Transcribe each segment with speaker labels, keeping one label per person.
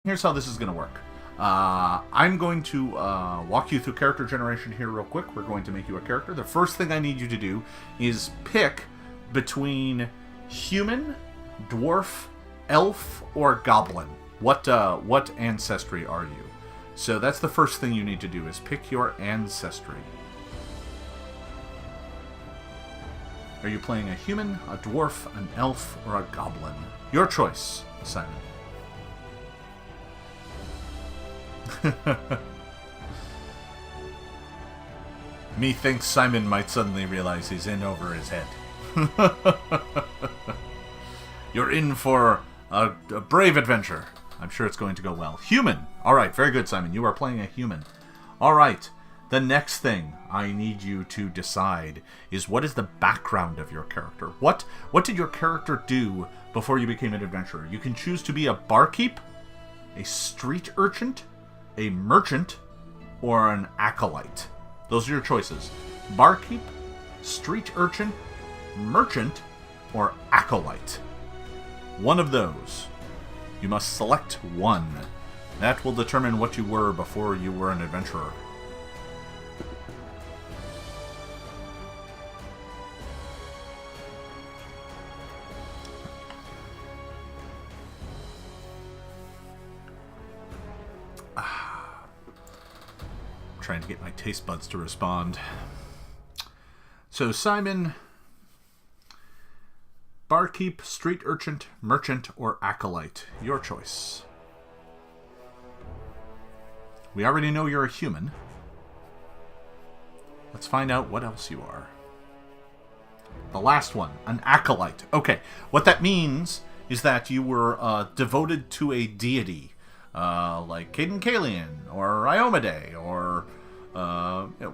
Speaker 1: here's how this is going to work. I'm going to walk you through character generation here real quick. We're going to make you a character. The first thing I need you to do is pick between human, dwarf, elf, or goblin. What ancestry are you? So that's the first thing you need to do, is pick your ancestry. Are you playing a human, a dwarf, an elf, or a goblin? Your choice, Simon. Methinks Simon might suddenly realize he's in over his head. You're in for a brave adventure. I'm sure it's going to go well. Human. Alright, very good, Simon. You are playing a human. Alright, the next thing I need you to decide is, what is the background of your character? What did your character do before you became an adventurer? You can choose to be a barkeep, a street urchin, a merchant, or an acolyte. Those are your choices. Barkeep, street urchin, merchant, or acolyte. One of those. You must select one. That will determine what you were before you were an adventurer. Trying to get my taste buds to respond. So Simon, barkeep, street urchin, merchant, or acolyte. Your choice. We already know you're a human. Let's find out what else you are. The last one, an acolyte. Okay, what that means is that you were devoted to a deity, like Caden Kalian, or Iomade, or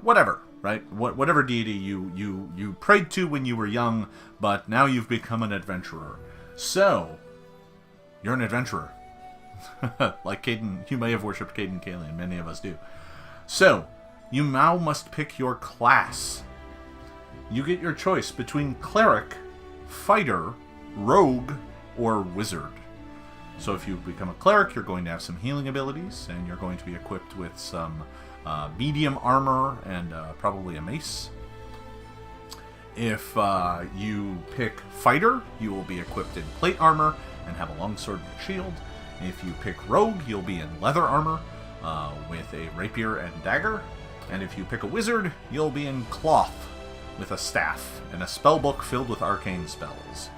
Speaker 1: whatever, right? Whatever deity you prayed to when you were young, but now you've become an adventurer. So, you're an adventurer. Like Caden, you may have worshipped Caden Kalian, many of us do. So, you now must pick your class. You get your choice between cleric, fighter, rogue, or wizard. So if you become a cleric, you're going to have some healing abilities, and you're going to be equipped with some medium armor and probably a mace. If you pick fighter, you will be equipped in plate armor and have a longsword and shield. If you pick rogue, you'll be in leather armor with a rapier and dagger. And if you pick a wizard, you'll be in cloth with a staff and a spellbook filled with arcane spells.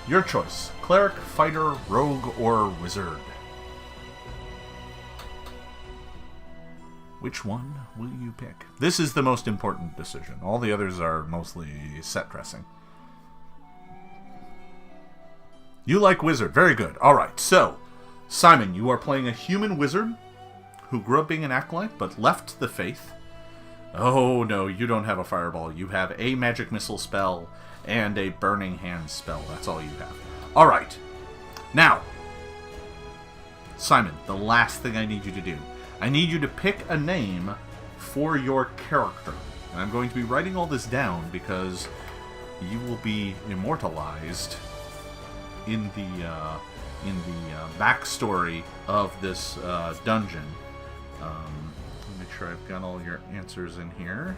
Speaker 1: Your choice: cleric, fighter, rogue, or wizard. Which one will you pick? This is the most important decision. All the others are mostly set dressing. You like wizard. Very good. Alright, so, Simon, you are playing a human wizard who grew up being an acolyte but left the faith. Oh no, you don't have a fireball. You have a magic missile spell and a burning hand spell. That's all you have. Alright. Now, Simon, the last thing I need you to do. I need you to pick a name for your character. And I'm going to be writing all this down because you will be immortalized in the backstory of this dungeon. Make sure I've got all your answers in here.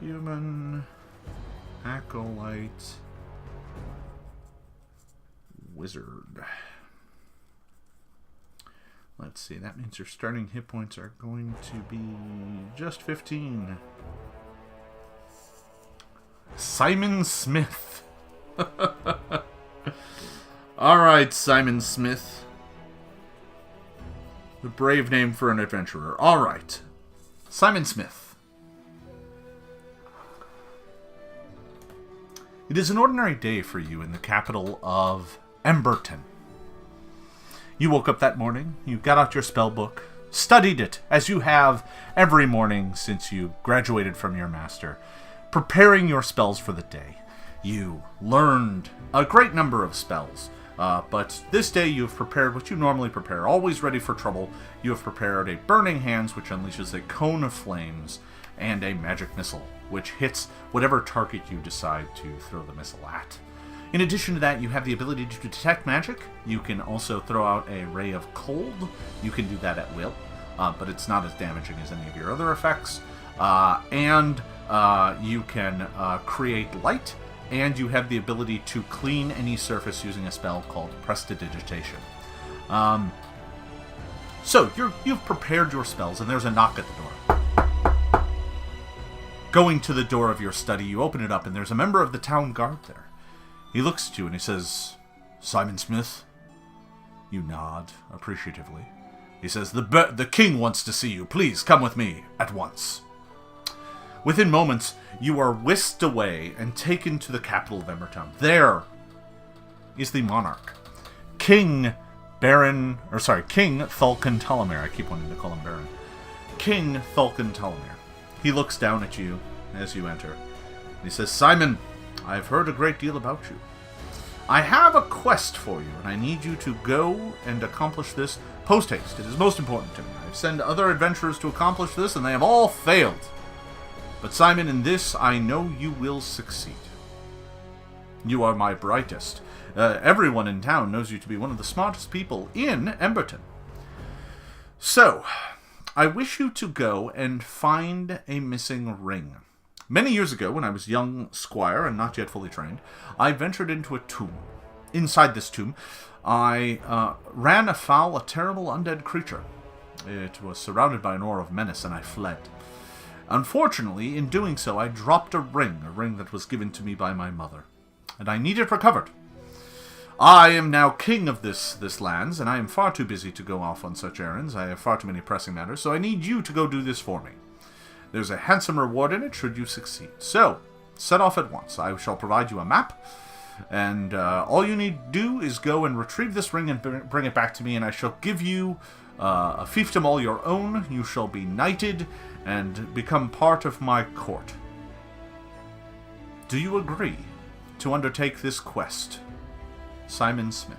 Speaker 1: Human, acolyte, wizard. Let's see, that means your starting hit points are going to be just 15. Simon Smith. Alright, Simon Smith. A brave name for an adventurer. Alright. Simon Smith. It is an ordinary day for you in the capital of Emberton. You woke up that morning, you got out your spell book, studied it, as you have every morning since you graduated from your master, preparing your spells for the day. You learned a great number of spells, but this day you have prepared what you normally prepare, always ready for trouble. You have prepared a Burning Hands, which unleashes a cone of flames, and a magic missile, which hits whatever target you decide to throw the missile at. In addition to that, you have the ability to detect magic. You can also throw out a ray of cold. You can do that at will, but it's not as damaging as any of your other effects. And you can create light, and you have the ability to clean any surface using a spell called Prestidigitation. So, you've prepared your spells, and there's a knock at the door. Going to the door of your study, you open it up, and there's a member of the town guard there. He looks at you and he says, "Simon Smith?" You nod appreciatively. He says, The king wants to see you. Please come with me at once." Within moments, you are whisked away and taken to the capital of Embertown. There is the monarch, King Baron Talymir. I keep wanting to call him Baron. King Talymir. He looks down at you as you enter. And he says, "Simon, I've heard a great deal about you. I have a quest for you, and I need you to go and accomplish this post-haste. It is most important to me. I've sent other adventurers to accomplish this, and they have all failed. But Simon, in this, I know you will succeed. You are my brightest. Everyone in town knows you to be one of the smartest people in Emberton. So, I wish you to go and find a missing ring. Many years ago, when I was young squire and not yet fully trained, I ventured into a tomb. Inside this tomb, I ran afoul a terrible undead creature. It was surrounded by an aura of menace, and I fled. Unfortunately, in doing so, I dropped a ring that was given to me by my mother, and I need it recovered. I am now king of this lands, and I am far too busy to go off on such errands. I have far too many pressing matters, so I need you to go do this for me. There's a handsome reward in it should you succeed. So, set off at once. I shall provide you a map, and all you need to do is go and retrieve this ring and bring it back to me, and I shall give you a fiefdom all your own. You shall be knighted and become part of my court. Do you agree to undertake this quest? Simon Smith."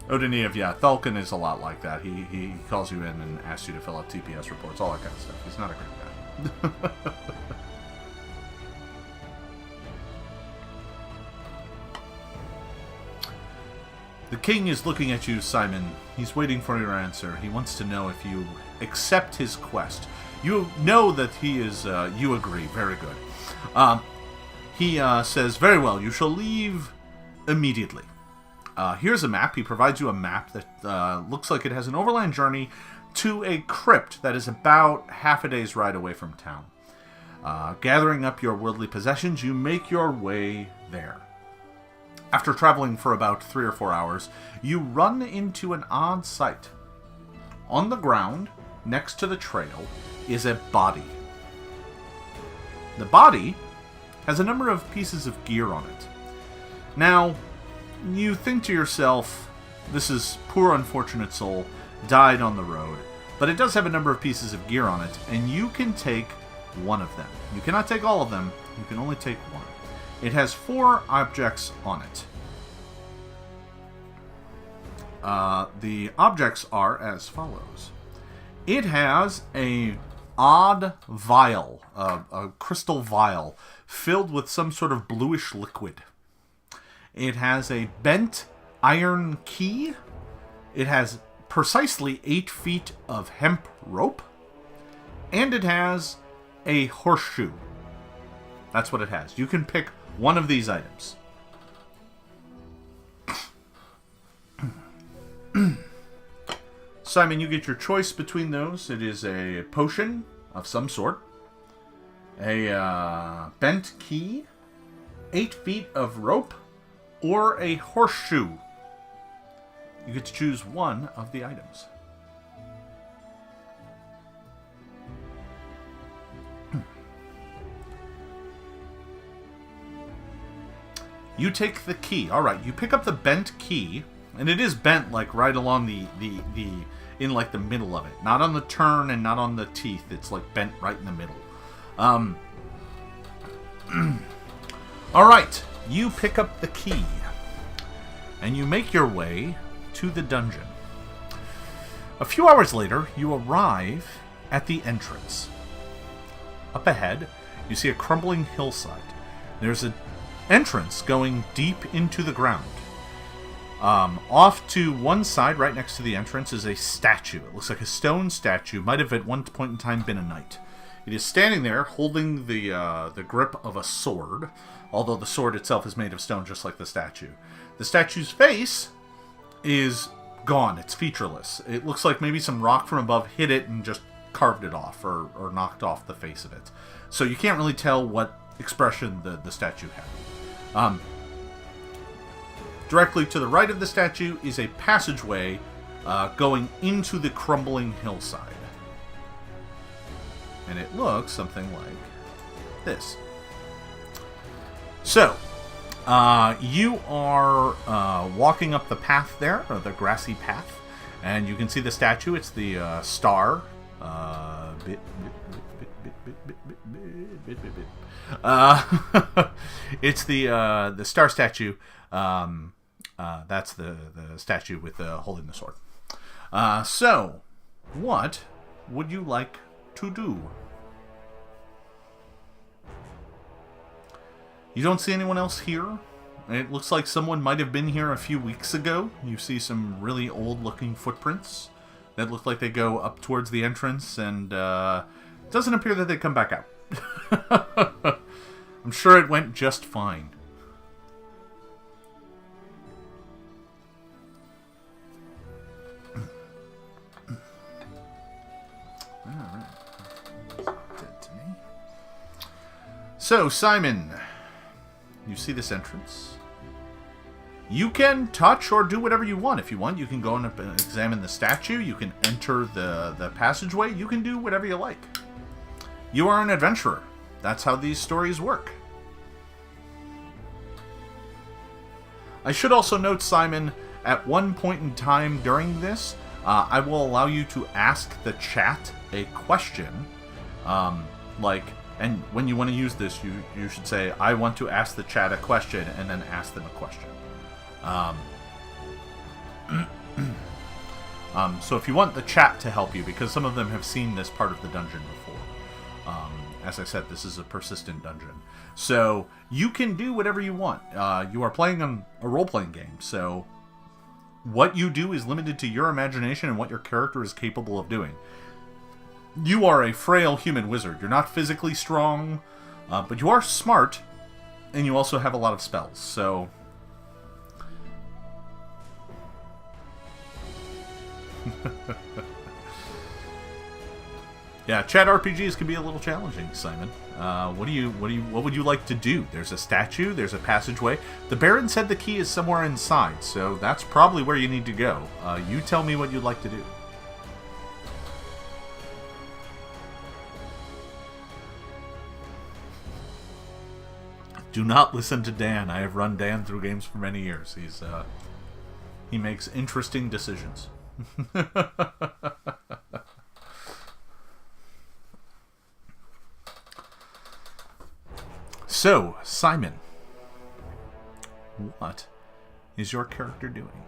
Speaker 1: Odeniev, yeah, Thalkin is a lot like that. He calls you in and asks you to fill out TPS reports, all that kind of stuff. He's not a great guy. The king is looking at you, Simon. He's waiting for your answer. He wants to know if you accept his quest. You know that he is, you agree. Very good. He says, "Very well, you shall leave immediately. Here's a map." He provides you a map that looks like it has an overland journey to a crypt that is about half a day's ride away from town. Gathering up your worldly possessions, you make your way there. After traveling for about 3 or 4 hours, you run into an odd sight. On the ground, next to the trail, is a body. The body has a number of pieces of gear on it. Now, you think to yourself, this is poor unfortunate soul, died on the road, but it does have a number of pieces of gear on it, and you can take one of them. You cannot take all of them, you can only take one. It has 4 objects on it. The objects are as follows. It has a odd vial, a crystal vial, filled with some sort of bluish liquid. It has a bent iron key. It has precisely 8 feet of hemp rope. And it has a horseshoe. That's what it has. You can pick one of these items. Simon, you get your choice between those. It is a potion of some sort, a bent key, 8 feet of rope, or a horseshoe. You get to choose one of the items. You take the key. Alright, you pick up the bent key, and it is bent like right along in like the middle of it. Not on the turn and not on the teeth. It's like bent right in the middle. Alright, you pick up the key, and you make your way to the dungeon. A few hours later, you arrive at the entrance. Up ahead, you see a crumbling hillside. there's an entrance going deep into the ground. Off to one side, right next to the entrance, is a statue. It looks like a stone statue. Might have at one point in time been a knight. It is standing there holding the grip of a sword, although the sword itself is made of stone just like the statue. The statue's face is gone. It's featureless. It looks like maybe some rock from above hit it and just carved it off or knocked off the face of it. So you can't really tell what expression the statue had. Directly to the right of the statue is a passageway going into the crumbling hillside. And it looks something like this. So, you are walking up the path there, or the grassy path, and you can see the statue. It's the star. It's the star statue. That's the statue with holding the sword. So, what would you like to do? You don't see anyone else here. It looks like someone might have been here a few weeks ago. You see some really old-looking footprints that look like they go up towards the entrance, and it doesn't appear that they come back out. I'm sure it went just fine. Alright. Dead to me. So, Simon, you see this entrance. You can touch or do whatever you want. If you want, you can go and examine the statue. You can enter the passageway. You can do whatever you like. You are an adventurer. That's how these stories work. I should also note, Simon, at one point in time during this, I will allow you to ask the chat a question. And when you want to use this, you should say, I want to ask the chat a question, and then ask them a question. So if you want the chat to help you, because some of them have seen this part of the dungeon before. As I said, this is a persistent dungeon. So you can do whatever you want. You are playing a role-playing game, so what you do is limited to your imagination and what your character is capable of doing. You are a frail human wizard. You're not physically strong, but you are smart, and you also have a lot of spells, so... Yeah, chat RPGs can be a little challenging, Simon. What would you like to do? There's a statue, there's a passageway. The Baron said the key is somewhere inside, so that's probably where you need to go. You tell me what you'd like to do. Do not listen to Dan. I have run Dan through games for many years. He makes interesting decisions. So, Simon, what is your character doing?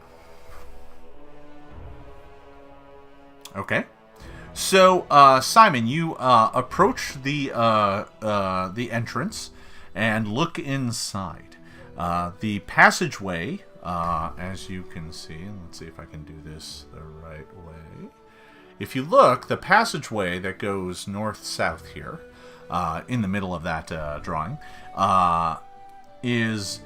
Speaker 1: Okay. So, Simon, you approach the entrance and look inside. The passageway, as you can see, and let's see if I can do this the right way. If you look, the passageway that goes north-south here, in the middle of that drawing, there's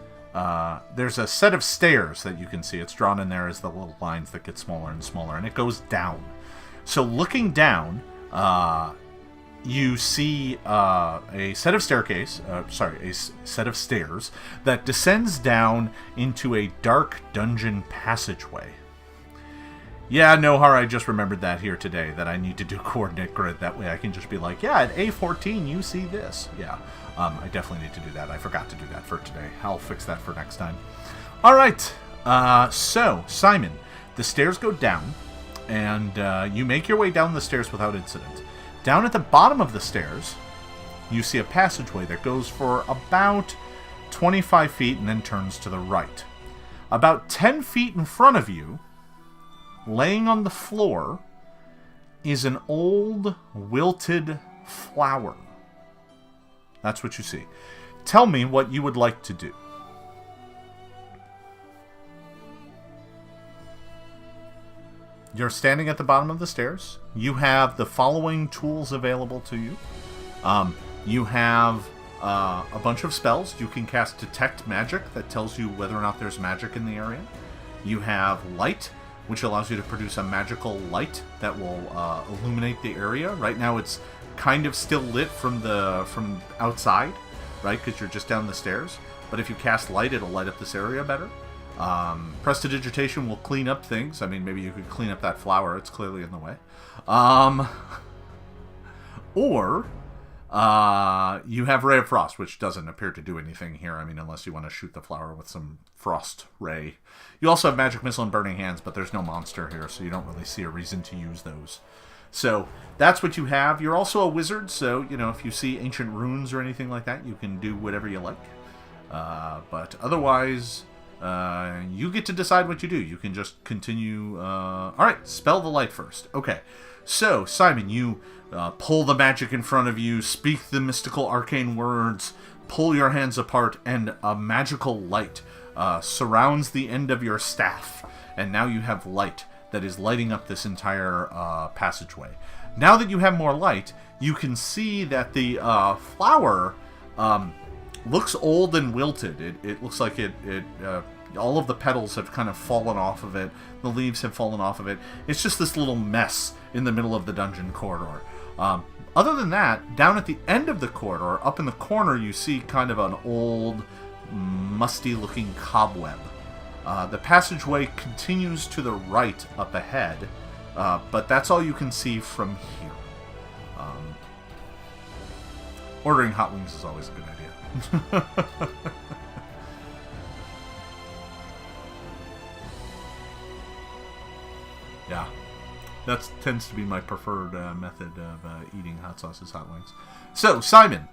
Speaker 1: a set of stairs that you can see. It's drawn in there as the little lines that get smaller and smaller, and it goes down. So looking down, you see a set of set of stairs that descends down into a dark dungeon passageway. Yeah, Nohar, I just remembered that here today, that I need to do coordinate grid. That way I can just be like, yeah, at A14 you see this. Yeah, I definitely need to do that. I forgot to do that for today. I'll fix that for next time. All right, so, Simon, the stairs go down, and you make your way down the stairs without incident. Down at the bottom of the stairs, you see a passageway that goes for about 25 feet and then turns to the right. About 10 feet in front of you, laying on the floor, is an old, wilted flower. That's what you see. tell me what you would like to do. You're standing at the bottom of the stairs. You have the following tools available to you. You have a bunch of spells. You can cast Detect Magic that tells you whether or not there's magic in the area. You have Light, which allows you to produce a magical light that will illuminate the area. Right now it's kind of still lit from outside, right? Because you're just down the stairs. But if you cast Light, it'll light up this area better. Prestidigitation will clean up things. I mean, maybe you could clean up that flower. It's clearly in the way. Or you have Ray of Frost, which doesn't appear to do anything here. I mean, unless you want to shoot the flower with some frost ray. You also have Magic Missile and Burning Hands, but there's no monster here, so you don't really see a reason to use those. So that's what you have. You're also a wizard, so, you know, if you see ancient runes or anything like that, you can do whatever you like. But otherwise, you get to decide what you do. You can just continue. Alright, spell the light first. Okay, so Simon, you pull the magic in front of you, speak the mystical arcane words, pull your hands apart, and a magical light surrounds the end of your staff. And now you have light that is lighting up this entire passageway. Now that you have more light, you can see that the flower looks old and wilted. It looks like all of the petals have kind of fallen off of it. The leaves have fallen off of it. It's just this little mess in the middle of the dungeon corridor. Other than that, down at the end of the corridor, up in the corner, you see kind of an old, musty-looking cobweb. The passageway continues to the right up ahead, but that's all you can see from here. Ordering hot wings is always a good idea. Yeah, that tends to be my preferred method of eating hot sauces, hot wings. So, Simon,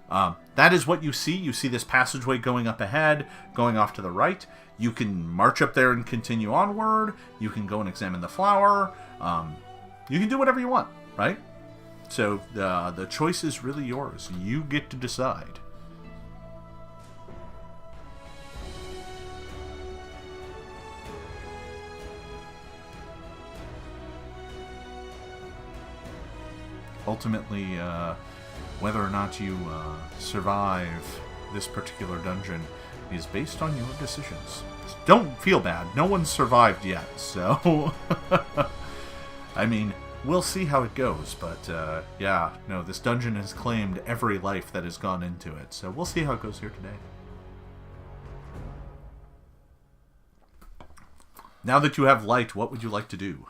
Speaker 1: that is what you see. You see this passageway going up ahead, going off to the right. You can march up there and continue onward. You can go and examine the flower. You can do whatever you want, right? So the choice is really yours. You get to decide. Ultimately, whether or not you survive this particular dungeon is based on your decisions. Don't feel bad. No one's survived yet, so... I mean, we'll see how it goes, but yeah, no, this dungeon has claimed every life that has gone into it, so we'll see how it goes here today. Now that you have light, what would you like to do?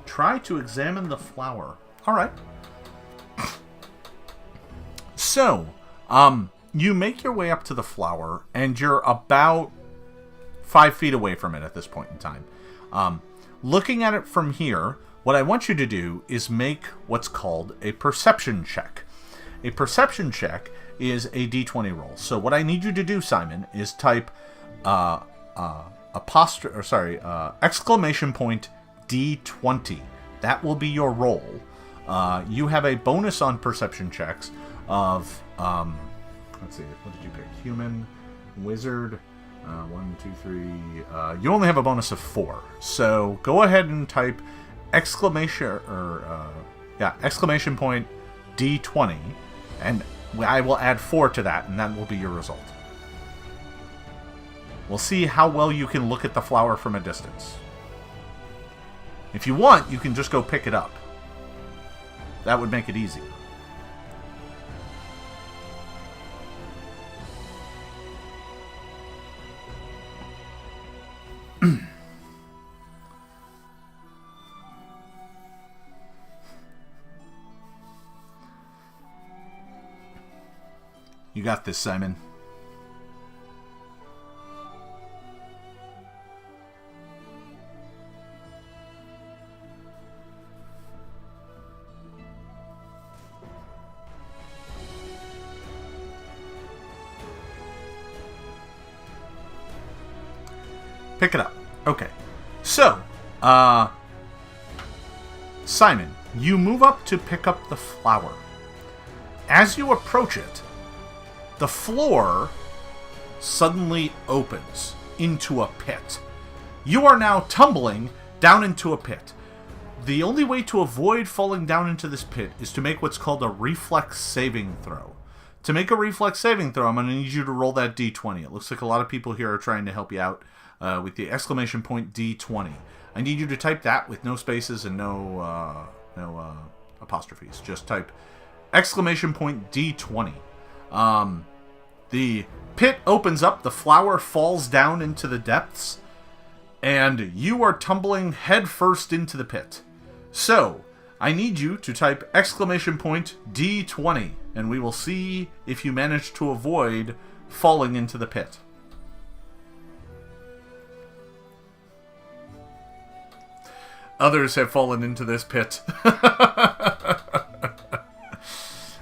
Speaker 1: Try to examine the flower. Alright. So, you make your way up to the flower, and you're about 5 feet away from it at this point in time. Looking at it from here, what I want you to do is make what's called a perception check. A perception check is a d20 roll. So what I need you to do, Simon, is type exclamation point D20. That will be your roll. You have a bonus on perception checks of, let's see, what did you pick? Human, wizard, 1, 2, 3. You only have a bonus of 4. So go ahead and type exclamation point D20, and I will add 4 to that, and that will be your result. We'll see how well you can look at the flower from a distance. If you want, you can just go pick it up. That would make it easy. You got this, Simon. Pick it up. Okay. So, Simon, you move up to pick up the flower. As you approach it, the floor suddenly opens into a pit. You are now tumbling down into a pit. The only way to avoid falling down into this pit is to make what's called a reflex saving throw. To make a reflex saving throw, I'm going to need you to roll that d20. It looks like a lot of people here are trying to help you out with the exclamation point d20. I need you to type that with no spaces and no apostrophes. Just type exclamation point d20. The pit opens up, the flower falls down into the depths, and you are tumbling headfirst into the pit. So, I need you to type exclamation point d20, and we will see if you manage to avoid falling into the pit. Others have fallen into this pit.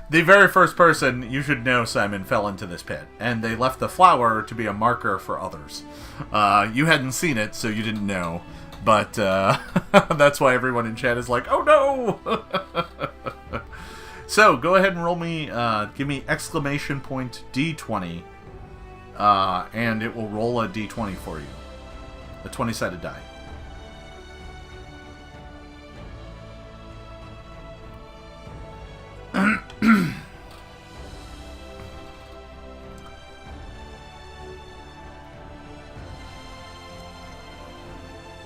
Speaker 1: The very first person you should know, Simon, fell into this pit, and they left the flower to be a marker for others. You hadn't seen it, so you didn't know, but that's why everyone in chat is like, oh no! So, go ahead and roll me, give me exclamation point d20, and it will roll a d20 for you. A 20-sided die.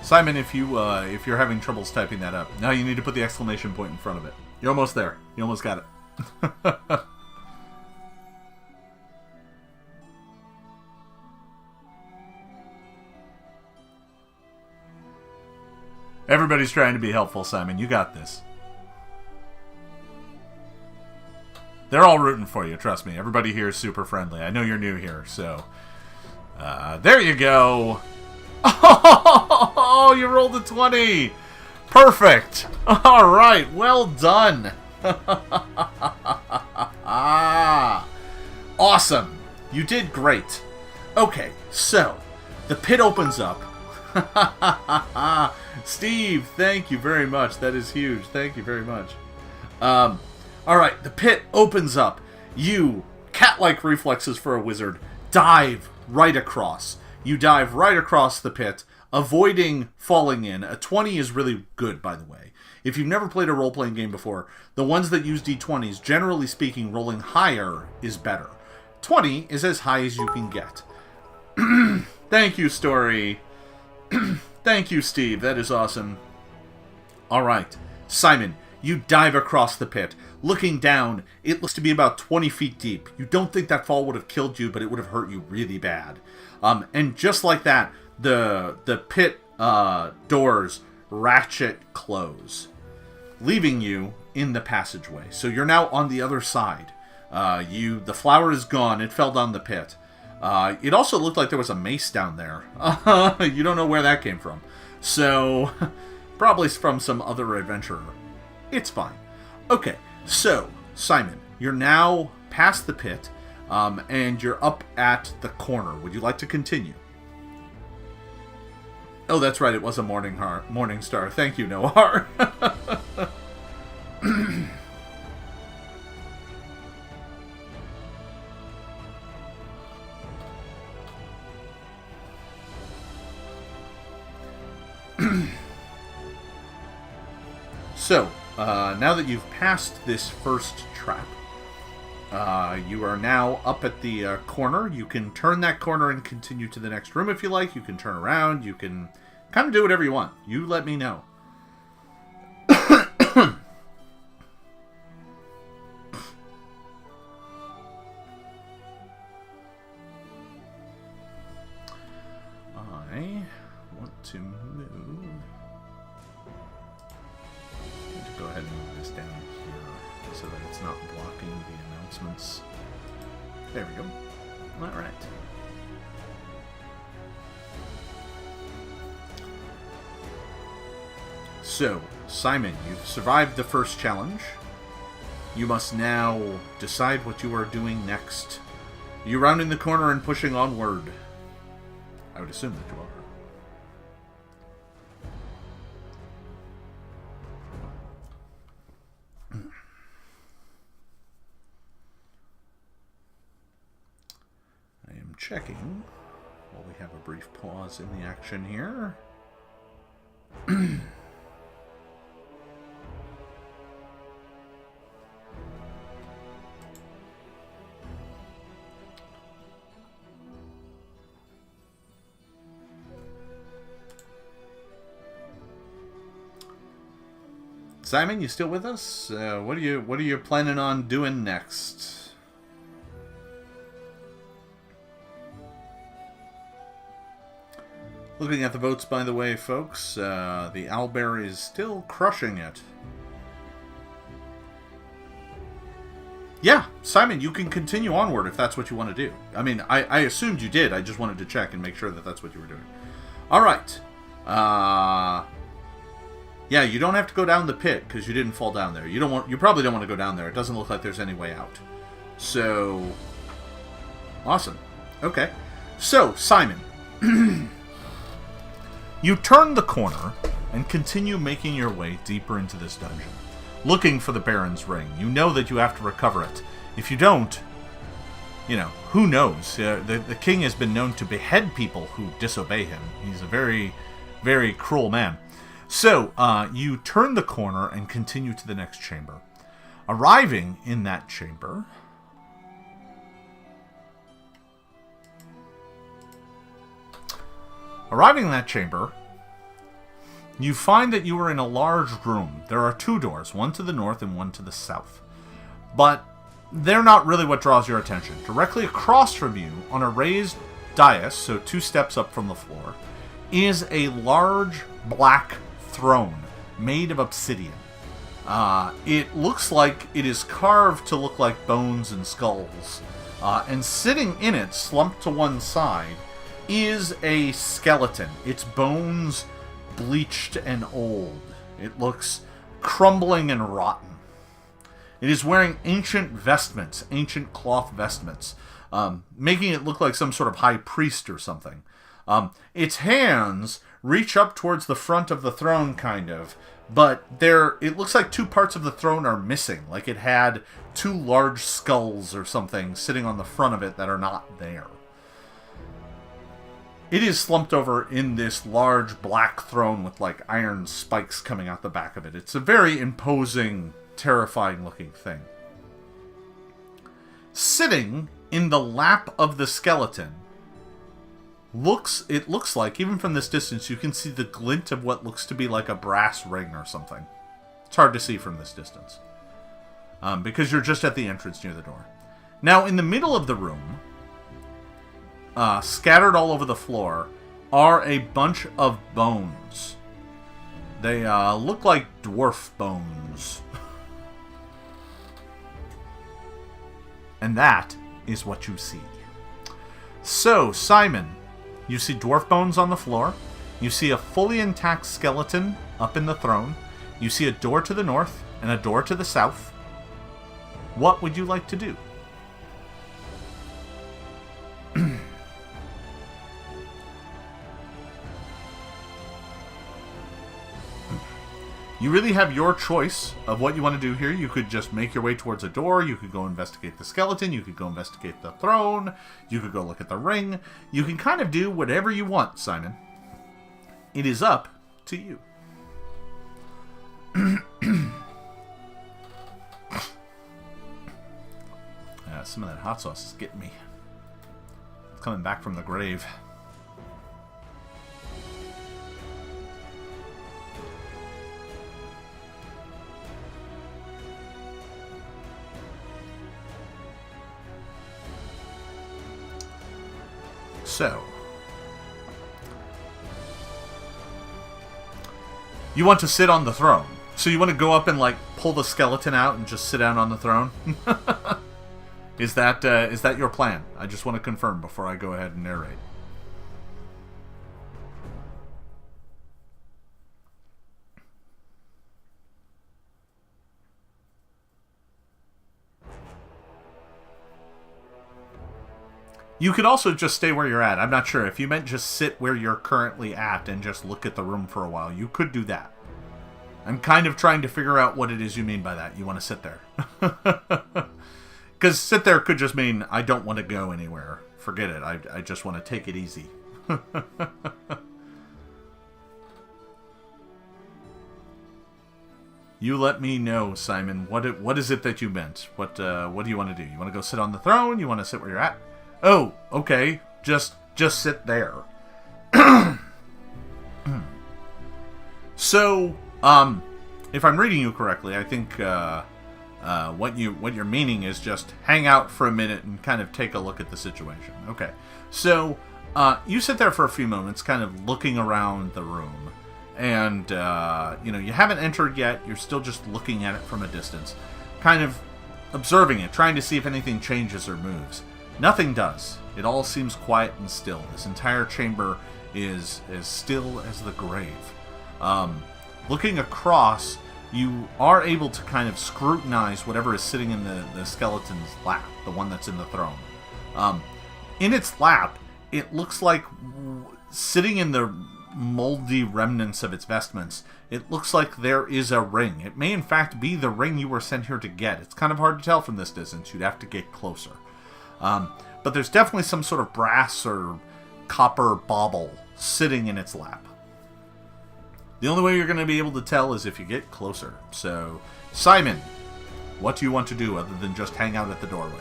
Speaker 1: Simon, if you're having troubles typing that up, now you need to put the exclamation point in front of it. You're almost there. You almost got it. Everybody's trying to be helpful, Simon. You got this. They're all rooting for you, trust me. Everybody here is super friendly. I know you're new here, so... there you go! Oh, you rolled a 20! Perfect! Alright, well done! Awesome! You did great. Okay, so, the pit opens up. Steve, thank you very much. That is huge. Thank you very much. Alright, the pit opens up. You, cat-like reflexes for a wizard, dive right across. You dive right across the pit, avoiding falling in. A 20 is really good, by the way. If you've never played a role-playing game before, the ones that use d20s, generally speaking, rolling higher is better. 20 is as high as you can get. Thank you, Story. Thank you, Steve. That is awesome. Alright, Simon, you dive across the pit. Looking down, it looks to be about 20 feet deep. You don't think that fall would have killed you, but it would have hurt you really bad. And just like that, the pit doors ratchet close, leaving you in the passageway. So you're now on the other side. The flower is gone. It fell down the pit. It also looked like there was a mace down there. You don't know where that came from. So, probably from some other adventurer. It's fine. Okay, so, Simon, you're now past the pit, and you're up at the corner. Would you like to continue? Oh, that's right, it was a morning star. Thank you, Noir. So, now that you've passed this first trap, you are now up at the corner. You can turn that corner and continue to the next room if you like. You can turn around. You can kind of do whatever you want. You let me know. I want to move. Go ahead and move this down here so that it's not blocking the announcements. There we go. Alright. So, Simon, you've survived the first challenge. You must now decide what you are doing next. Are you rounding the corner and pushing onward? I would assume that you are. checking while we have a brief pause in the action here. Simon, you still with us? What are you planning on doing next? Looking at the votes, by the way, folks, the owlbear is still crushing it. Yeah, Simon, you can continue onward if that's what you want to do. I mean, I assumed you did. I just wanted to check and make sure that that's what you were doing. All right. Yeah, you don't have to go down the pit because you didn't fall down there. You probably don't want to go down there. It doesn't look like there's any way out. So, awesome. Okay. So, Simon, you turn the corner and continue making your way deeper into this dungeon, looking for the Baron's ring. You know that you have to recover it. If you don't, who knows? The king has been known to behead people who disobey him. He's a very, very cruel man. So, you turn the corner and continue to the next chamber. Arriving in that chamber, you find that you are in a large room. There are two doors, one to the north and one to the south. But they're not really what draws your attention. Directly across from you, on a raised dais, so 2 steps up from the floor, is a large black throne made of obsidian. It looks like it is carved to look like bones and skulls. And sitting in it, slumped to one side, is a skeleton. Its bones bleached and old. It looks crumbling and rotten. It is wearing ancient vestments, ancient cloth vestments, making it look like some sort of high priest or something. Its hands reach up towards the front of the throne, kind of, but it looks like 2 parts of the throne are missing, like it had 2 large skulls or something sitting on the front of it that are not there. It is slumped over in this large black throne with like iron spikes coming out the back of it. It's a very imposing, terrifying looking thing. Sitting in the lap of the skeleton, it looks like, even from this distance, you can see the glint of what looks to be like a brass ring or something. It's hard to see from this distance, because you're just at the entrance near the door. Now, in the middle of the room, scattered all over the floor, are a bunch of bones. They look like dwarf bones. And that is what you see. So, Simon, you see dwarf bones on the floor. You see a fully intact skeleton up in the throne. You see a door to the north and a door to the south. What would you like to do? You really have your choice of what you want to do here. You could just make your way towards a door. You could go investigate the skeleton. You could go investigate the throne. You could go look at the ring. You can kind of do whatever you want, Simon. It is up to you. Some of that hot sauce is getting me. It's coming back from the grave. So, you want to sit on the throne. So you want to go up and like pull the skeleton out and just sit down on the throne? Is that your plan? I just want to confirm before I go ahead and narrate. You could also just stay where you're at. I'm not sure. If you meant just sit where you're currently at and just look at the room for a while, you could do that. I'm kind of trying to figure out what it is you mean by that. You want to sit there. Because sit there could just mean I don't want to go anywhere. Forget it. I just want to take it easy. You let me know, Simon. What is it that you meant? What do you want to do? You want to go sit on the throne? You want to sit where you're at? Oh, okay. Just sit there. So, if I'm reading you correctly, I think what you're meaning is just hang out for a minute and kind of take a look at the situation. Okay. So, you sit there for a few moments, kind of looking around the room. And, you haven't entered yet. You're still just looking at it from a distance. Kind of observing it, trying to see if anything changes or moves. Nothing does. It all seems quiet and still. This entire chamber is as still as the grave. Looking across, you are able to kind of scrutinize whatever is sitting in the skeleton's lap, the one that's in the throne. In its lap, it looks like sitting in the moldy remnants of its vestments, it looks like there is a ring. It may in fact be the ring you were sent here to get. It's kind of hard to tell from this distance. You'd have to get closer. But there's definitely some sort of brass or copper bauble sitting in its lap. The only way you're going to be able to tell is if you get closer. So, Simon, what do you want to do other than just hang out at the doorway?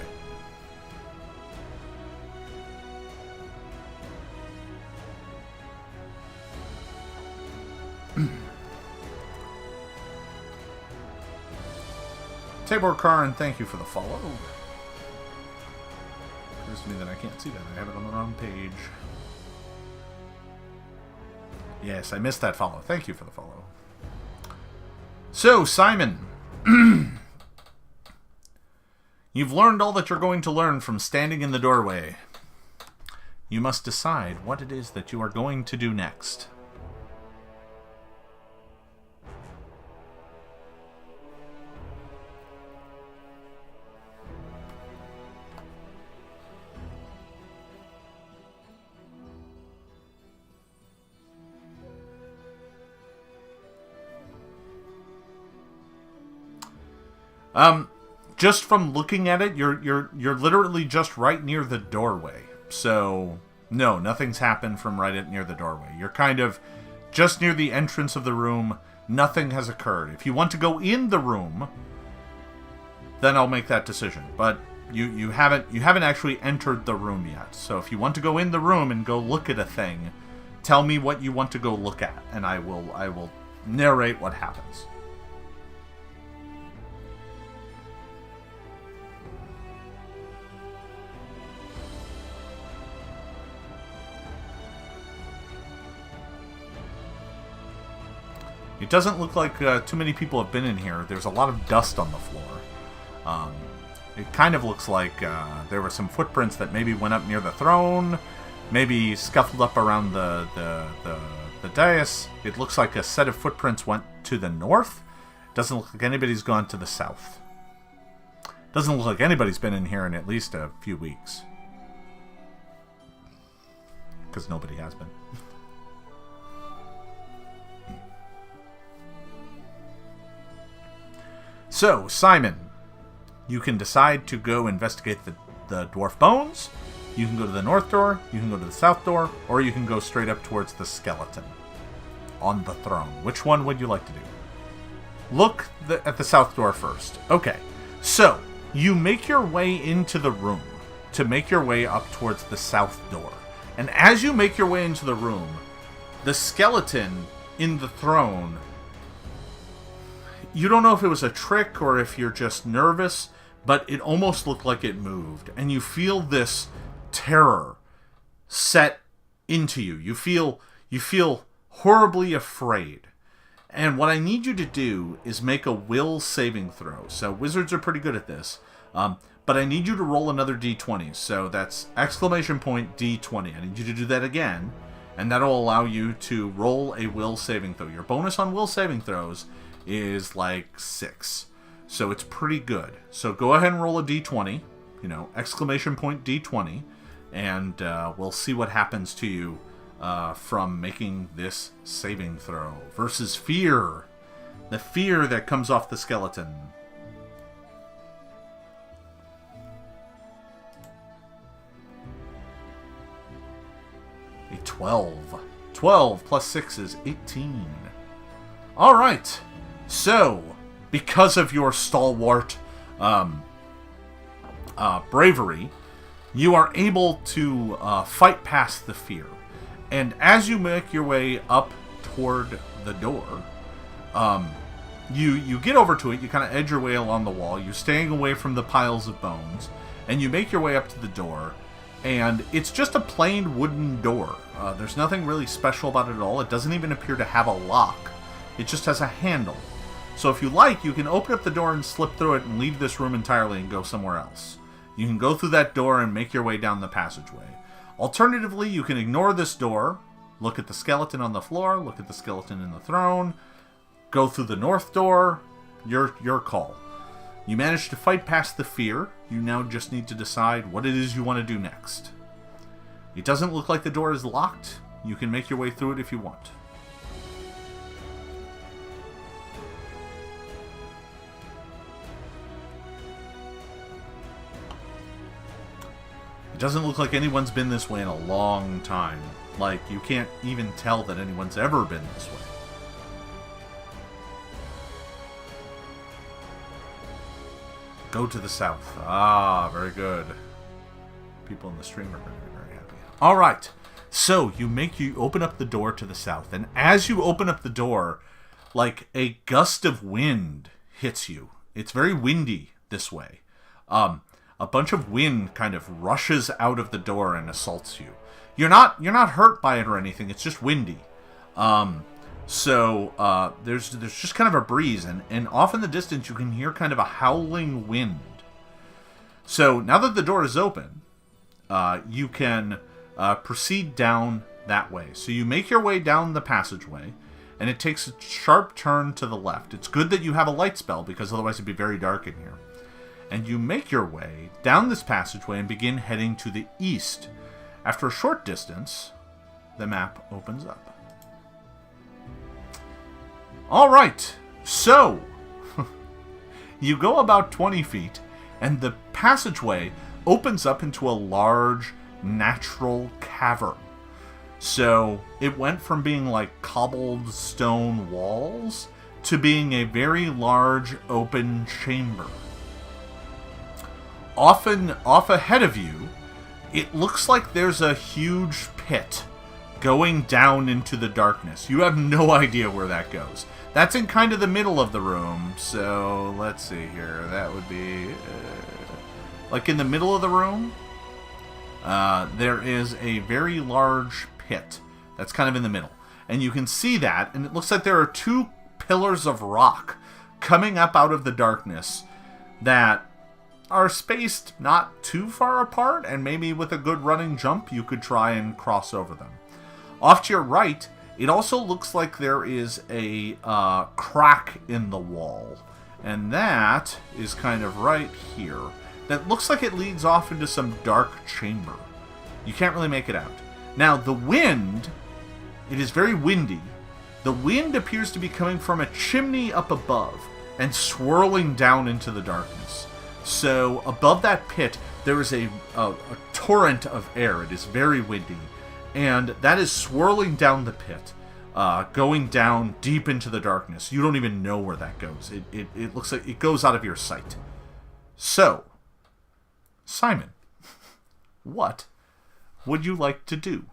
Speaker 1: Tabor Karin, thank you for the follow. Occurs to me that I can't see that. I have it on the wrong page. Yes, I missed that follow. Thank you for the follow. So, Simon. You've learned all that you're going to learn from standing in the doorway. You must decide what it is that you are going to do next. Just from looking at it, you're literally just right near the doorway. So, no, nothing's happened from right near the doorway. You're kind of just near the entrance of the room. Nothing has occurred. If you want to go in the room, then I'll make that decision. But you haven't actually entered the room yet. So if you want to go in the room and go look at a thing, tell me what you want to go look at, and I will narrate what happens. It doesn't look like too many people have been in here. There's a lot of dust on the floor. It kind of looks like there were some footprints that maybe went up near the throne, maybe scuffled up around the dais. It looks like a set of footprints went to the north. Doesn't look like anybody's gone to the south. Doesn't look like anybody's been in here in at least a few weeks. Because nobody has been. So, Simon, you can decide to go investigate the dwarf bones. You can go to the north door, you can go to the south door, or you can go straight up towards the skeleton on the throne. Which one would you like to do? Look at the south door first. Okay, so you make your way into the room to make your way up towards the south door. And as you make your way into the room, the skeleton in the throne, you don't know if it was a trick or if you're just nervous, but it almost looked like it moved. And you feel this terror set into you. You feel horribly afraid. And what I need you to do is make a will saving throw. So wizards are pretty good at this. But I need you to roll another d20. So that's exclamation point d20. I need you to do that again. And that'll allow you to roll a will saving throw. Your bonus on will saving throws is like 6. So it's pretty good. So go ahead and roll a d20. Exclamation point d20. And we'll see what happens to you from making this saving throw. Versus fear. The fear that comes off the skeleton. 12. 12 plus 6 is 18. Alright. So, because of your stalwart bravery, you are able to fight past the fear. And as you make your way up toward the door, you get over to it, you kind of edge your way along the wall, you're staying away from the piles of bones, and you make your way up to the door, and it's just a plain wooden door. There's nothing really special about it at all. It doesn't even appear to have a lock. It just has a handle. So if you like, you can open up the door and slip through it and leave this room entirely and go somewhere else. You can go through that door and make your way down the passageway. Alternatively, you can ignore this door, look at the skeleton on the floor, look at the skeleton in the throne, go through the north door, your call. You managed to fight past the fear. You now just need to decide what it is you want to do next. It doesn't look like the door is locked. You can make your way through it if you want. It doesn't look like anyone's been this way in a long time. Like, you can't even tell that anyone's ever been this way. Go to the south. Ah, very good. People in the stream are going to be very happy. Alright, so you open up the door to the south, and as you open up the door, like a gust of wind hits you. It's very windy this way. A bunch of wind kind of rushes out of the door and assaults you. You're not hurt by it or anything. It's just windy. So there's just kind of a breeze, and off in the distance you can hear kind of a howling wind. So now that the door is open, you can proceed down that way. So you make your way down the passageway, and it takes a sharp turn to the left. It's good that you have a light spell, because otherwise it'd be very dark in here. And you make your way down this passageway and begin heading to the east. After a short distance, the map opens up. Alright, so you go about 20 feet, and the passageway opens up into a large natural cavern. So it went from being like cobbled stone walls to being a very large open chamber. Off ahead of you, it looks like there's a huge pit going down into the darkness. You have no idea where that goes. That's in kind of the middle of the room, so let's see here. That would be like in the middle of the room. There is a very large pit that's kind of in the middle, and you can see that, and it looks like there are two pillars of rock coming up out of the darkness that are spaced not too far apart, and maybe with a good running jump you could try and cross over them. Off to your right, it also looks like there is a crack in the wall, and that is kind of right here. That looks like it leads off into some dark chamber. You can't really make it out. Now, the wind, it is very windy. The wind appears to be coming from a chimney up above and swirling down into the darkness. So, above that pit, there is a torrent of air. It is very windy. And that is swirling down the pit, going down deep into the darkness. You don't even know where that goes. It looks like it goes out of your sight. So, Simon, what would you like to do?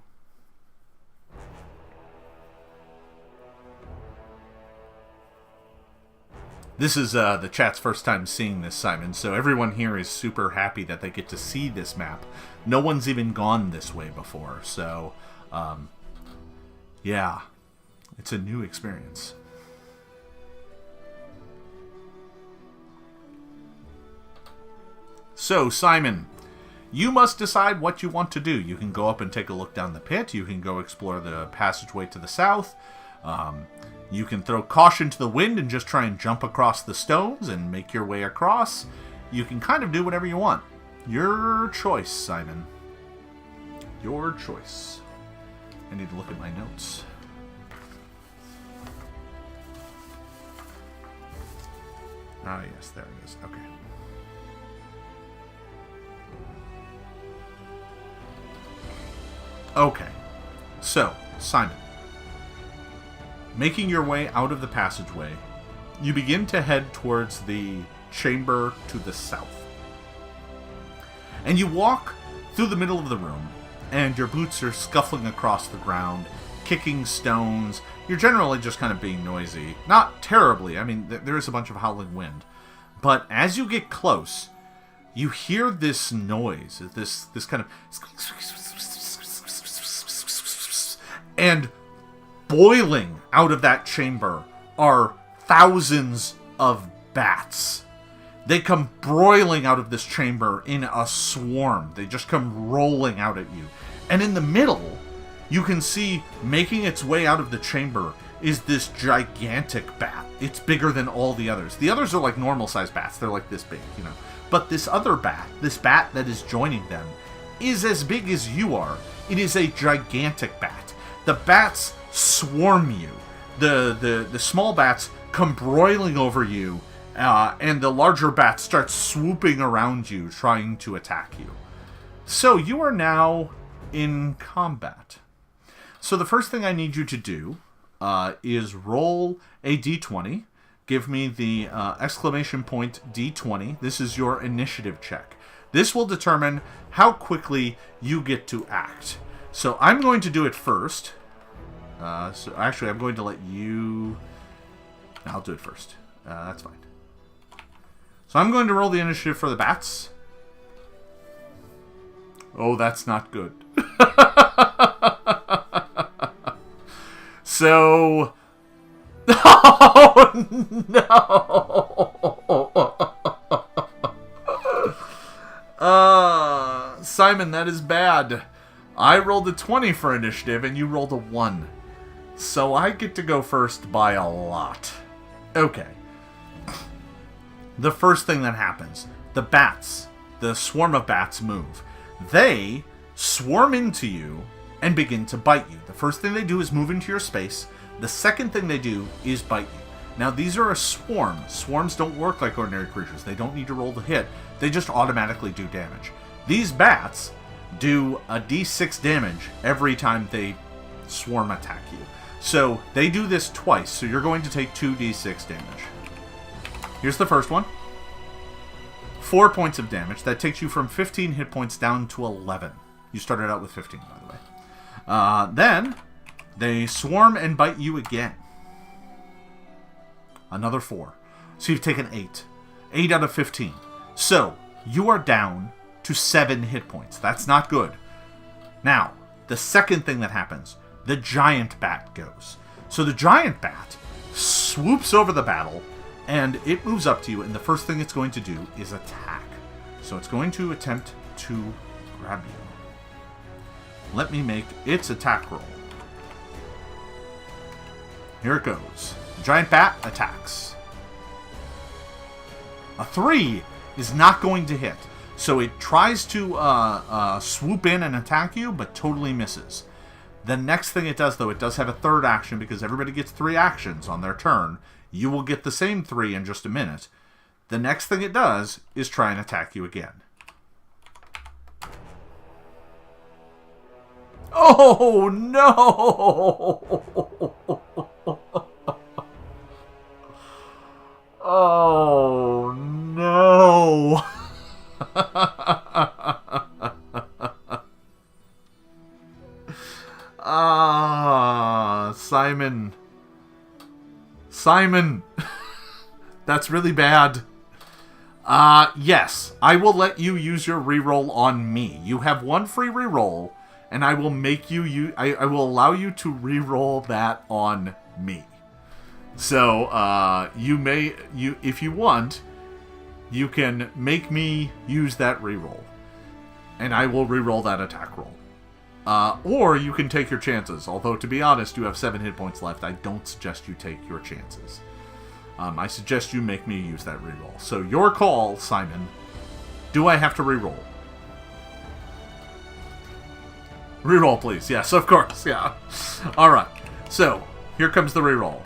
Speaker 1: This is the chat's first time seeing this, Simon, so everyone here is super happy that they get to see this map. No one's even gone this way before, so, yeah, it's a new experience. So, Simon, you must decide what you want to do. You can go up and take a look down the pit. You can go explore the passageway to the south. You can throw caution to the wind and just try and jump across the stones and make your way across. You can kind of do whatever you want. Your choice, Simon. Your choice. I need to look at my notes. Ah, yes, there it is. Okay. Okay. So, Simon, making your way out of the passageway, you begin to head towards the chamber to the south. And you walk through the middle of the room, and your boots are scuffling across the ground, kicking stones. You're generally just kind of being noisy. Not terribly. I mean, there is a bunch of howling wind. But as you get close, you hear this noise, this kind of... And boiling out of that chamber are thousands of bats. They come broiling out of this chamber in a swarm. They just come rolling out at you. And in the middle, you can see, making its way out of the chamber, is this gigantic bat. It's bigger than all the others. The others are like normal-sized bats. They're like this big, you know. But this other bat, this bat that is joining them, is as big as you are. It is a gigantic bat. The bats swarm you. The small bats come broiling over you, and the larger bats start swooping around you, trying to attack you. So you are now in combat. So the first thing I need you to do is roll a d20. Give me the exclamation point d20. This is your initiative check. This will determine how quickly you get to act. So I'm going to do it first. So actually, I'm going to let you... I'll do it first. That's fine. So I'm going to roll the initiative for the bats. Oh, that's not good. So... Oh, no! Simon, that is bad. I rolled a 20 for initiative, and you rolled a 1. So I get to go first by a lot. Okay. The first thing that happens, the bats, the swarm of bats move. They swarm into you and begin to bite you. The first thing they do is move into your space. The second thing they do is bite you. Now, these are a swarm. Swarms don't work like ordinary creatures. They don't need to roll to hit. They just automatically do damage. These bats do a d6 damage every time they swarm attack you. So they do this twice, so you're going to take 2d6 damage. Here's the first one. 4 points of damage. That takes you from 15 hit points down to 11. You started out with 15, by the way. Then they swarm and bite you again. Another 4. So you've taken 8. 8 out of 15. So you are down to 7 hit points. That's not good. Now, the second thing that happens, the giant bat goes. So the giant bat swoops over the battle, and it moves up to you, and the first thing it's going to do is attack. So it's going to attempt to grab you. Let me make its attack roll. Here it goes. The giant bat attacks. A 3 is not going to hit. So it tries to swoop in and attack you, but totally misses. The next thing it does, though, it does have a third action, because everybody gets 3 actions on their turn. You will get the same 3 in just a minute. The next thing it does is try and attack you again. Oh, no! Oh, no! Simon. Simon! That's really bad. Yes, I will let you use your reroll on me. You have 1 free reroll, and I will make you I will allow you to reroll that on me. So, if you want, you can make me use that reroll, and I will reroll that attack roll. Or you can take your chances. Although, to be honest, you have 7 hit points left. I don't suggest you take your chances. I suggest you make me use that reroll. So, your call, Simon. Do I have to reroll? Reroll, please. Yes, of course. Yeah. Alright. So, here comes the reroll.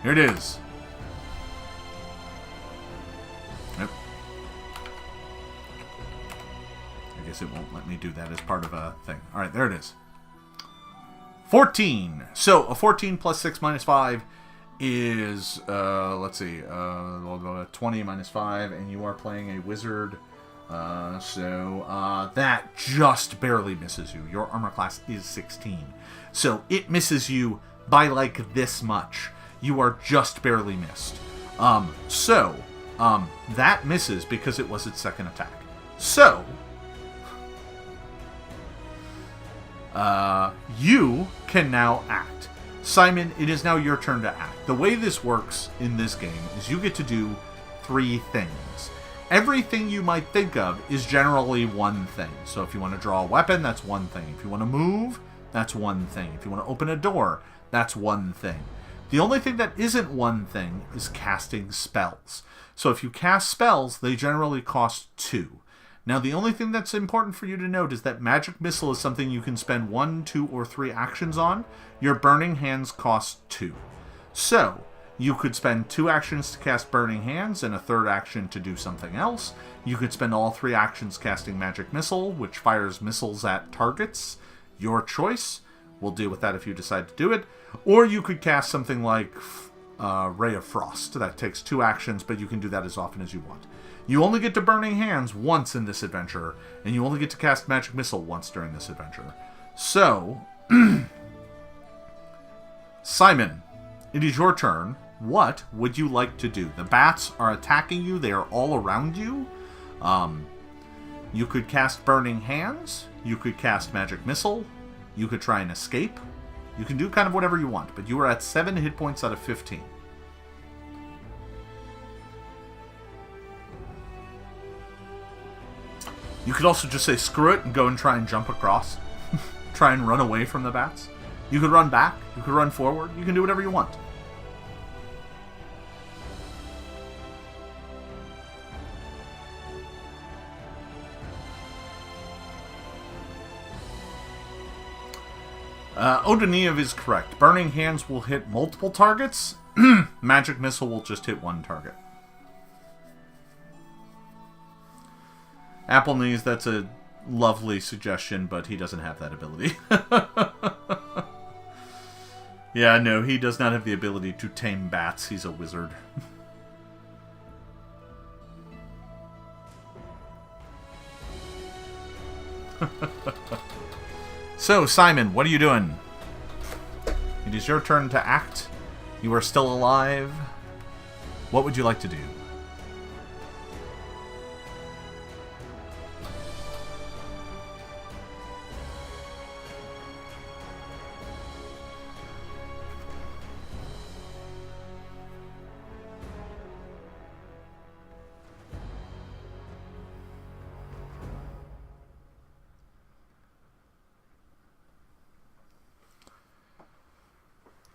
Speaker 1: Here it is. guess it won't let me do that as part of a thing. All right, there it is. 14. So a 14 plus 6 minus 5 is, let's see, 20 minus 5, and you are playing a wizard. So that just barely misses you. Your armor class is 16. So it misses you by like this much. You are just barely missed. That misses because it was its second attack. So, you can now act. Simon, it is now your turn to act. The way this works in this game is you get to do 3 things. Everything you might think of is generally one thing. So if you want to draw a weapon, that's one thing. If you want to move, that's one thing. If you want to open a door, that's one thing. The only thing that isn't one thing is casting spells. So if you cast spells, they generally cost 2. Now, the only thing that's important for you to note is that Magic Missile is something you can spend 1, 2, or 3 actions on. Your Burning Hands cost 2. So, you could spend 2 actions to cast Burning Hands and a 3rd action to do something else. You could spend all 3 actions casting Magic Missile, which fires missiles at targets. Your choice. We'll deal with that if you decide to do it. Or you could cast something like Ray of Frost. That takes 2 actions, but you can do that as often as you want. You only get to Burning Hands once in this adventure, and you only get to cast Magic Missile once during this adventure. So, Simon, it is your turn. What would you like to do? The bats are attacking you. They are all around you. You could cast Burning Hands. You could cast Magic Missile. You could try and escape. You can do kind of whatever you want, but you are at 7 hit points out of 15. You could also just say screw it and go and try and jump across. Try and run away from the bats. You could run back. You could run forward. You can do whatever you want. Odaniev is correct. Burning Hands will hit multiple targets. Magic Missile will just hit 1 target. Apple Knees, that's a lovely suggestion, but he doesn't have that ability. Yeah, no, he does not have the ability to tame bats. He's a wizard. So, Simon, what are you doing? It is your turn to act. You are still alive. What would you like to do?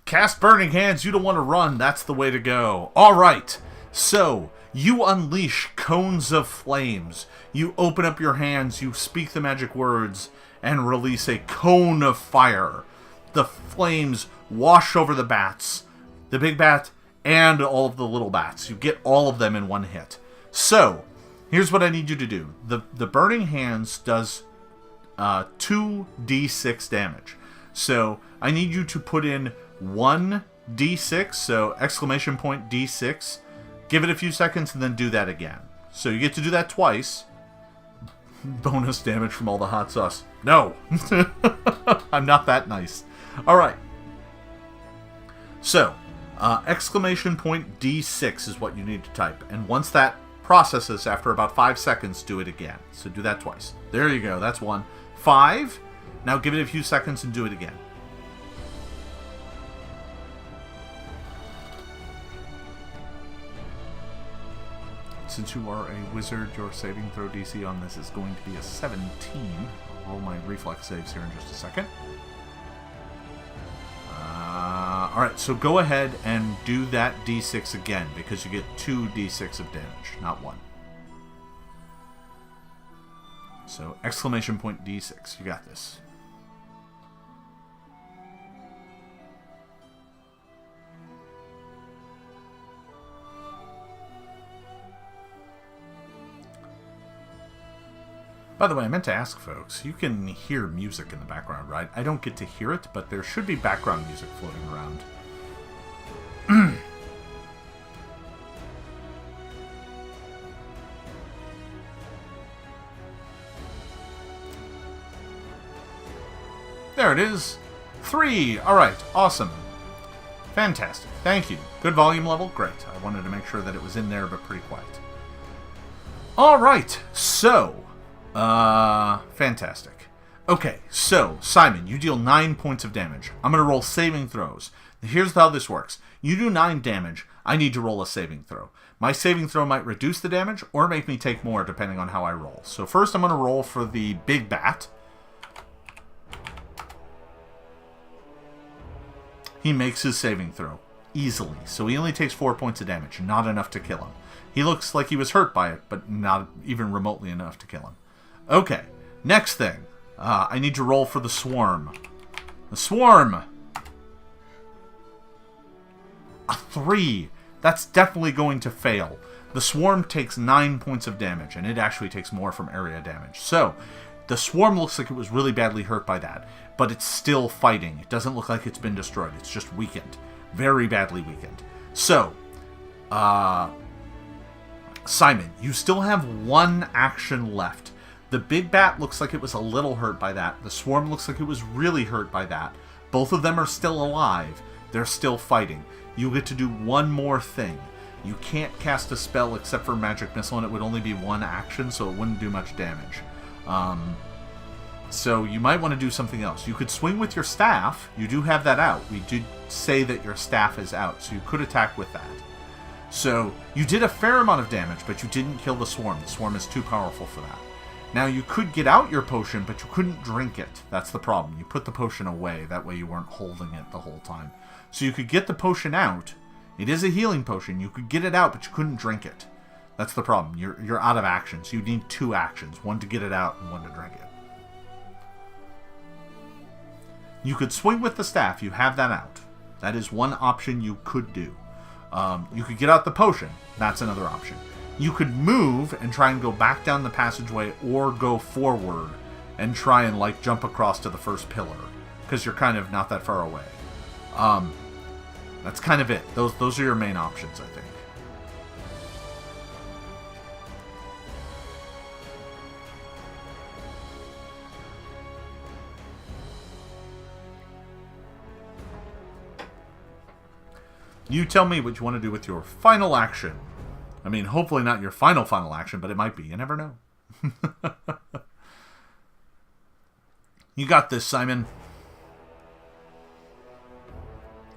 Speaker 1: Cast Burning Hands, you don't want to run, that's the way to go. Alright, so, you unleash cones of flames. You open up your hands, you speak the magic words, and release a cone of fire. The flames wash over the bats, the big bat, and all of the little bats. You get all of them in one hit. So, here's what I need you to do. The Burning Hands does 2d6 damage. So, I need you to put in 1d6, so exclamation point d6. Give it a few seconds and then do that again. So you get to do that twice. Bonus damage from all the hot sauce. No! I'm not that nice. Alright. So, exclamation point d6 is what you need to type. And once that processes, after about 5 seconds, do it again. So do that twice. There you go, that's 1. 5. Now give it a few seconds and do it again. Since you are a wizard, your saving throw DC on this is going to be a 17. I'll roll my reflex saves here in just a second. Alright, so go ahead and do that D6 again, because you get 2 D6 of damage, not 1. So, exclamation point D6. You got this. By the way, I meant to ask folks, you can hear music in the background, right? I don't get to hear it, but there should be background music floating around. There it is. 3. All right. Awesome. Fantastic. Thank you. Good volume level. Great. I wanted to make sure that it was in there, but pretty quiet. All right. So, fantastic. Okay. So, Simon, you deal 9 points of damage. I'm going to roll saving throws. Here's how this works. You do 9 damage. I need to roll a saving throw. My saving throw might reduce the damage or make me take more depending on how I roll. So first I'm going to roll for the big bat. He makes his saving throw easily, so he only takes 4 points of damage, not enough to kill him. He looks like he was hurt by it, but not even remotely enough to kill him. Okay, next thing. I need to roll for the swarm. The swarm! A 3. That's definitely going to fail. The swarm takes 9 points of damage, and it actually takes more from area damage. So, the swarm looks like it was really badly hurt by that, but it's still fighting. It doesn't look like it's been destroyed. It's just weakened. Very badly weakened. So, Simon, you still have 1 action left. The big bat looks like it was a little hurt by that. The swarm looks like it was really hurt by that. Both of them are still alive. They're still fighting. You get to do one more thing. You can't cast a spell except for Magic Missile, and it would only be 1 action, so it wouldn't do much damage. So you might want to do something else. You could swing with your staff. You do have that out. We did say that your staff is out, so you could attack with that. So you did a fair amount of damage, but you didn't kill the swarm. The swarm is too powerful for that. Now you could get out your potion, but you couldn't drink it. That's the problem. You put the potion away. That way you weren't holding it the whole time. So you could get the potion out. It is a healing potion. You could get it out, but you couldn't drink it. That's the problem. You're out of actions. You need 2 actions. 1 to get it out and 1 to drink it. You could swing with the staff. You have that out. That is one option you could do. You could get out the potion. That's another option. You could move and try and go back down the passageway or go forward and try and like jump across to the first pillar because you're kind of not that far away. That's kind of it. Those are your main options, I think. You tell me what you want to do with your final action. I mean, hopefully not your final action, but it might be. You never know. You got this, Simon.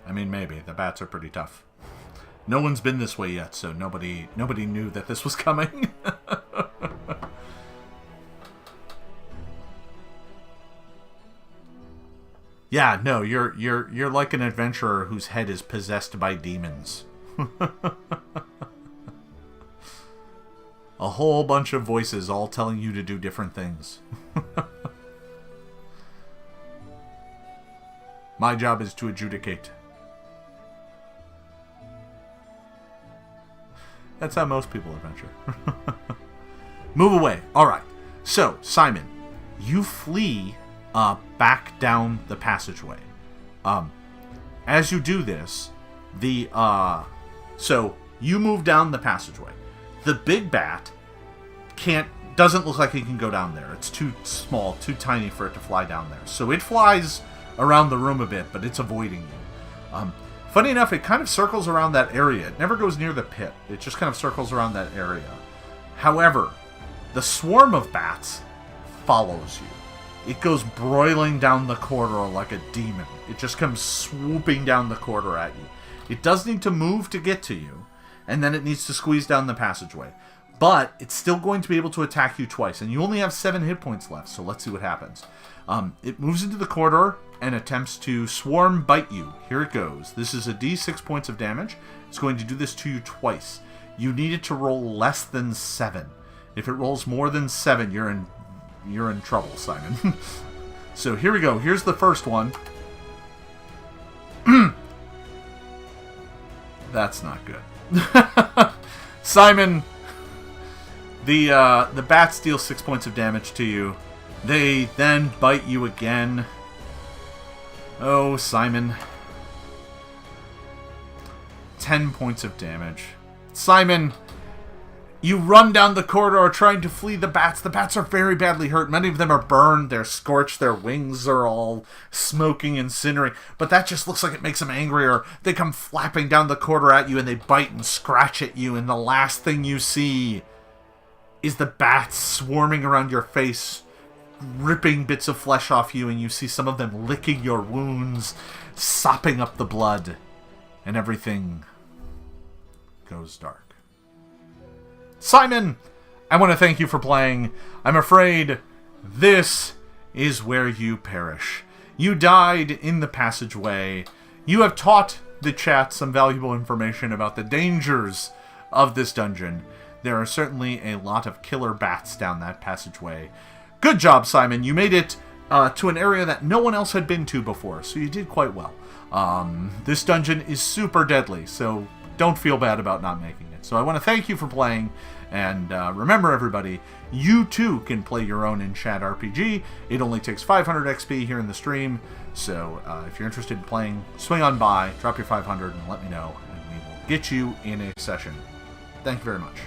Speaker 1: I mean, maybe. The bats are pretty tough. No one's been this way yet, so nobody knew that this was coming. Yeah, no, you're like an adventurer whose head is possessed by demons. A whole bunch of voices all telling you to do different things. My job is to adjudicate. That's how most people adventure. Move away. Alright. So, Simon, you flee back down the passageway. As you do this, so you move down the passageway. The big bat doesn't look like it can go down there. It's too small, too tiny for it to fly down there. So it flies around the room a bit, but it's avoiding you. Funny enough, it kind of circles around that area. It never goes near the pit. It just kind of circles around that area. However, the swarm of bats follows you. It goes broiling down the corridor like a demon. It just comes swooping down the corridor at you. It does need to move to get to you, and then it needs to squeeze down the passageway. But it's still going to be able to attack you twice, and you only have 7 hit points left, so let's see what happens. It moves into the corridor and attempts to swarm bite you. Here it goes. This is a d6 points of damage. It's going to do this to you twice. You need it to roll less than 7. If it rolls more than 7, you're in trouble, Simon. So here we go. Here's the first one. That's not good. Simon, The bats deal 6 points of damage to you. They then bite you again. Oh, Simon. 10 points of damage. Simon, you run down the corridor trying to flee the bats. The bats are very badly hurt. Many of them are burned. They're scorched. Their wings are all smoking, incinerating. But that just looks like it makes them angrier. They come flapping down the corridor at you, and they bite and scratch at you. And the last thing you see is the bats swarming around your face, ripping bits of flesh off you. And you see some of them licking your wounds, sopping up the blood. And everything goes dark. Simon, I want to thank you for playing. I'm afraid this is where you perish. You died in the passageway. You have taught the chat some valuable information about the dangers of this dungeon. There are certainly a lot of killer bats down that passageway. Good job, Simon. You made it to an area that no one else had been to before, so you did quite well. This dungeon is super deadly, so don't feel bad about not making it. So I want to thank you for playing, and remember everybody, you too can play your own in-chat RPG. It only takes 500 XP here in the stream, so if you're interested in playing, swing on by, drop your 500 and let me know, and we will get you in a session. Thank you very much.